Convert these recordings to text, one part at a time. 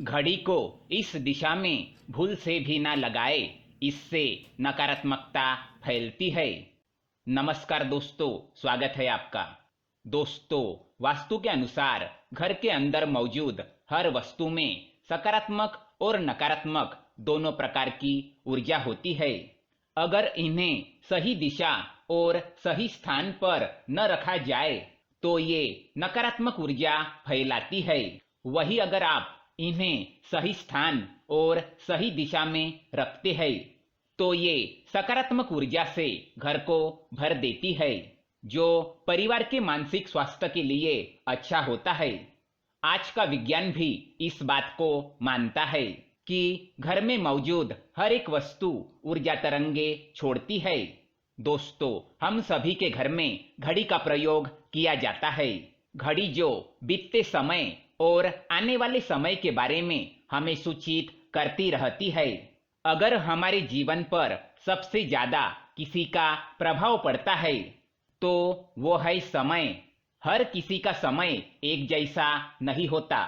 घड़ी को इस दिशा में भूल से भी ना लगाए, इससे नकारात्मकता फैलती है। नमस्कार दोस्तों, स्वागत है आपका। दोस्तों, वास्तु के अनुसार घर के अंदर मौजूद हर वस्तु में सकारात्मक और नकारात्मक दोनों प्रकार की ऊर्जा होती है। अगर इन्हें सही दिशा और सही स्थान पर न रखा जाए तो ये नकारात्मक ऊर्जा फैलाती है। वही अगर आप इन्हें सही स्थान और सही दिशा में रखते हैं तो ये सकारात्मक ऊर्जा से घर को भर देती है, जो परिवार के मानसिक स्वास्थ्य के लिए अच्छा होता है। आज का विज्ञान भी इस बात को मानता है कि घर में मौजूद हर एक वस्तु ऊर्जा तरंगे छोड़ती है। दोस्तों, हम सभी के घर में घड़ी का प्रयोग किया जाता है। घड़ी जो बीतते समय और आने वाले समय के बारे में हमें सूचित करती रहती है। अगर हमारे जीवन पर सबसे ज्यादा किसी का प्रभाव पड़ता है तो वो है समय। हर किसी का समय एक जैसा नहीं होता।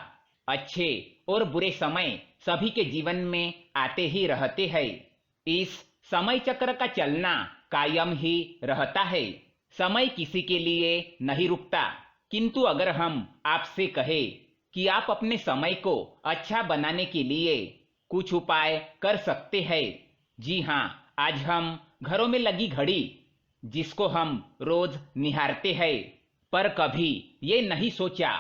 अच्छे और बुरे समय सभी के जीवन में आते ही रहते हैं। इस समय चक्र का चलना कायम ही रहता है। समय किसी के लिए नहीं रुकता। किंतु अगर हम आपसे कहें कि आप अपने समय को अच्छा बनाने के लिए कुछ उपाय कर सकते हैं। जी हाँ, आज हम घरों में लगी घड़ी, जिसको हम रोज निहारते हैं, पर कभी ये नहीं सोचा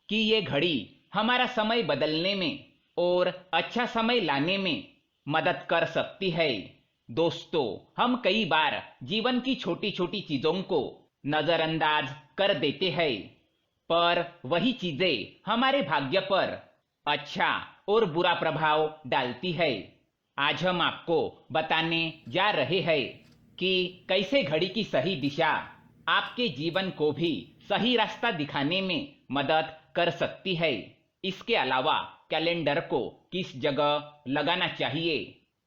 कि ये घड़ी हमारा समय बदलने में और अच्छा समय लाने में मदद कर सकती है। दोस्तों, हम कई बार जीवन की छोटी छोटी चीजों को नजरअंदाज कर देते हैं, पर वही चीजें हमारे भाग्य पर अच्छा और बुरा प्रभाव डालती है। आज हम आपको बताने जा रहे हैं कि कैसे घड़ी की सही दिशा आपके जीवन को भी सही रास्ता दिखाने में मदद कर सकती है। इसके अलावा कैलेंडर को किस जगह लगाना चाहिए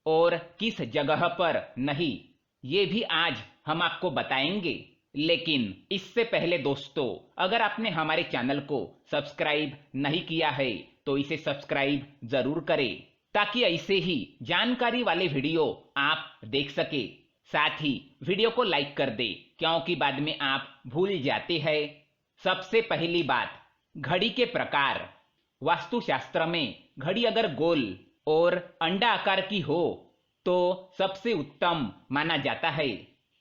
और किस जगह पर नहीं, ये भी आज हम आपको बताएंगे। लेकिन इससे पहले दोस्तों, अगर आपने हमारे चैनल को सब्सक्राइब नहीं किया है तो इसे सब्सक्राइब जरूर करें, ताकि ऐसे ही जानकारी वाले वीडियो आप देख सके। साथ ही वीडियो को लाइक कर दे, क्योंकि बाद में आप भूल जाते हैं। सबसे पहली बात, घड़ी के प्रकार। वास्तुशास्त्र में घड़ी अगर गोल और अंडा आकार की हो तो सबसे उत्तम माना जाता है।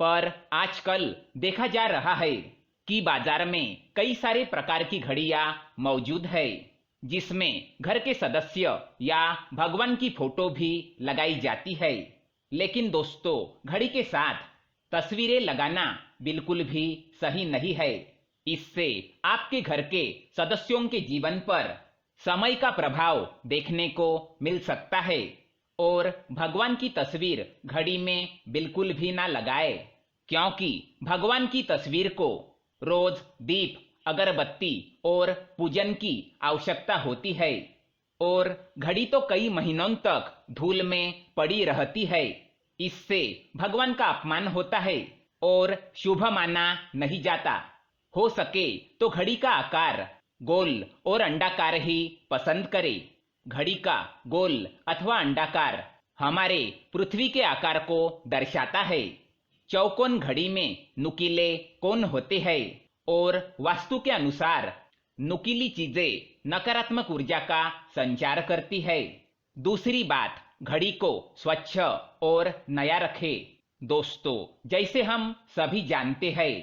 पर आजकल देखा जा रहा है कि बाजार में कई सारे प्रकार की घड़ियां मौजूद है, जिसमें घर के सदस्य या भगवान की फोटो भी लगाई जाती है। लेकिन दोस्तों, घड़ी के साथ तस्वीरें लगाना बिल्कुल भी सही नहीं है। इससे आपके घर के सदस्यों के जीवन पर समय का प्रभाव देखने को मिल सकता है। और भगवान की तस्वीर घड़ी में बिल्कुल भी ना लगाए, क्योंकि भगवान की तस्वीर को रोज दीप, अगरबत्ती और पूजन की आवश्यकता होती है। और घड़ी तो कई महीनों तक धूल में पड़ी रहती है। इससे भगवान का अपमान होता है और शुभ माना नहीं जाता। हो सके तो घड़ी का आकार गोल और अंडाकार ही पसंद करें। घड़ी का गोल अथवा अंडाकार हमारे पृथ्वी के आकार को दर्शाता है। चौकोन घड़ी में नुकीले कोण होते हैं और वास्तु के अनुसार नुकीली चीजें नकारात्मक ऊर्जा का संचार करती है। दूसरी बात, घड़ी को स्वच्छ और नया रखें। दोस्तों, जैसे हम सभी जानते हैं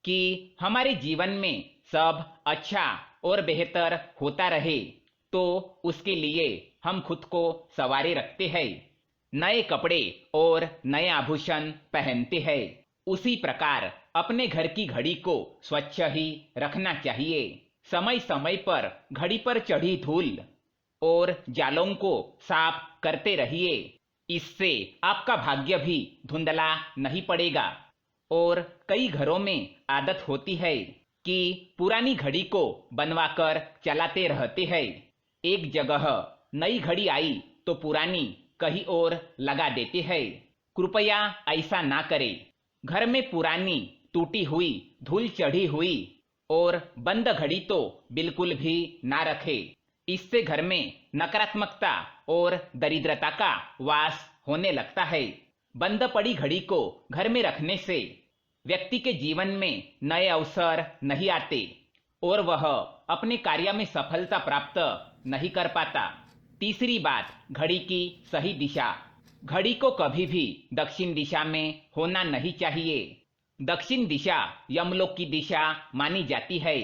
कि हमारे जीवन में सब अच्छा और बेहतर होता रहे, तो उसके लिए हम खुद को संवारे रखते हैं, नए कपड़े और नए आभूषण पहनते हैं। उसी प्रकार अपने घर की घड़ी को स्वच्छ ही रखना चाहिए। समय समय पर घड़ी पर चढ़ी धूल और जालों को साफ करते रहिए। इससे आपका भाग्य भी धुंधला नहीं पड़ेगा। और कई घरों में आदत होती है कि पुरानी घड़ी को बनवाकर चलाते रहते हैं। एक जगह नई घड़ी आई तो पुरानी कहीं और लगा देते हैं। कृपया ऐसा ना करें। घर में पुरानी, टूटी हुई, धूल चढ़ी हुई और बंद घड़ी तो बिल्कुल भी ना रखें। इससे घर में नकारात्मकता और दरिद्रता का वास होने लगता है। बंद पड़ी घड़ी को घर में रखने से व्यक्ति के जीवन में नए अवसर नहीं आते और वह अपने कार्य में सफलता प्राप्त नहीं कर पाता। तीसरी बात, घड़ी की सही दिशा। घड़ी को कभी भी दक्षिण दिशा में होना नहीं चाहिए। दक्षिण दिशा यमलोक की दिशा मानी जाती है।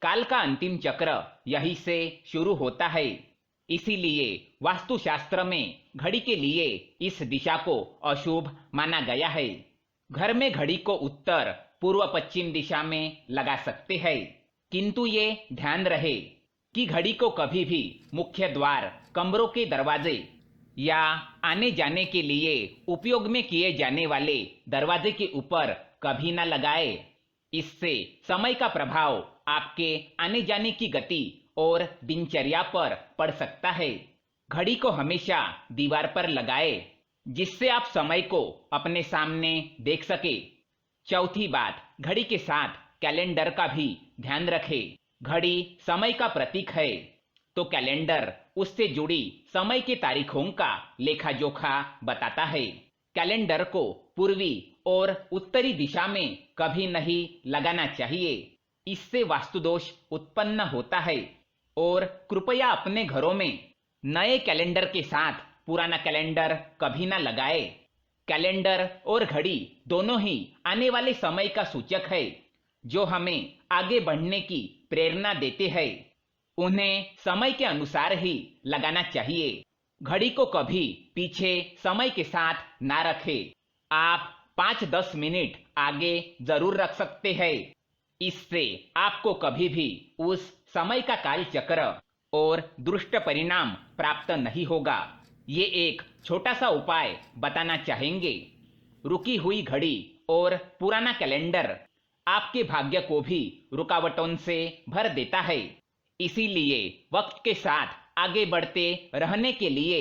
काल का अंतिम चक्र यहीं से शुरू होता है। इसीलिए वास्तुशास्त्र में घड़ी के लिए इस दिशा को अशुभ माना गया है। घर में घड़ी को उत्तर पूर्व पश्चिम दिशा में लगा सकते हैं, किंतु ये ध्यान रहे कि घड़ी को कभी भी मुख्य द्वार, कमरों के दरवाजे या आने जाने के लिए उपयोग में किए जाने वाले दरवाजे के ऊपर कभी न लगाए। इससे समय का प्रभाव आपके आने जाने की गति और दिनचर्या पर पड़ सकता है। घड़ी को हमेशा दीवार पर लगाए जिससे आप समय को अपने सामने देख सके। चौथी बात, घड़ी के साथ कैलेंडर का भी ध्यान रखें। घड़ी समय का प्रतीक है, तो कैलेंडर उससे जुड़ी समय की तारीखों का लेखा जोखा बताता है। कैलेंडर को पूर्वी और उत्तरी दिशा में कभी नहीं लगाना चाहिए, इससे वास्तुदोष उत्पन्न होता है। और कृपया अपने घरों में नए कैलेंडर के साथ पुराना कैलेंडर कभी ना लगाए। कैलेंडर और घड़ी दोनों ही आने वाले समय का सूचक है, जो हमें आगे बढ़ने की प्रेरणा देते हैं। उन्हें समय के अनुसार ही लगाना चाहिए। घड़ी को कभी पीछे समय के साथ ना रखें। आप 5-10 मिनट आगे जरूर रख सकते हैं। इससे आपको कभी भी उस समय का काल चक्र और दुष्ट परिणाम प्राप्त नहीं होगा। ये एक छोटा सा उपाय बताना चाहेंगे। रुकी हुई घड़ी और पुराना कैलेंडर आपके भाग्य को भी रुकावटों से भर देता है। इसीलिए वक्त के साथ आगे बढ़ते रहने के लिए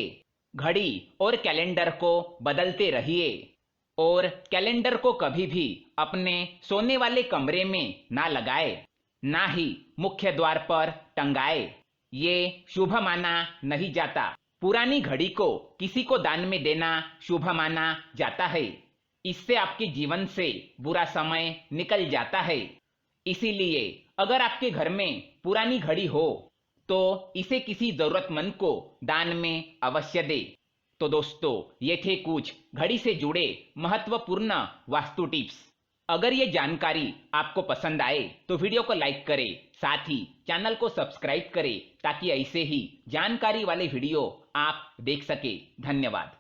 घड़ी और कैलेंडर को बदलते रहिए। और कैलेंडर को कभी भी अपने सोने वाले कमरे में ना लगाए, ना ही मुख्य द्वार पर टंगाए। ये शुभ माना नहीं जाता। पुरानी घड़ी को किसी को दान में देना शुभ माना जाता है। इससे आपके जीवन से बुरा समय निकल जाता है। इसीलिए अगर आपके घर में पुरानी घड़ी हो तो इसे किसी जरूरतमंद को दान में अवश्य दे। तो दोस्तों, ये थे कुछ घड़ी से जुड़े महत्वपूर्ण वास्तु टिप्स। अगर ये जानकारी आपको पसंद आए तो वीडियो को लाइक करें, साथ ही चैनल को सब्सक्राइब करें ताकि ऐसे ही जानकारी वाले वीडियो आप देख सके। धन्यवाद।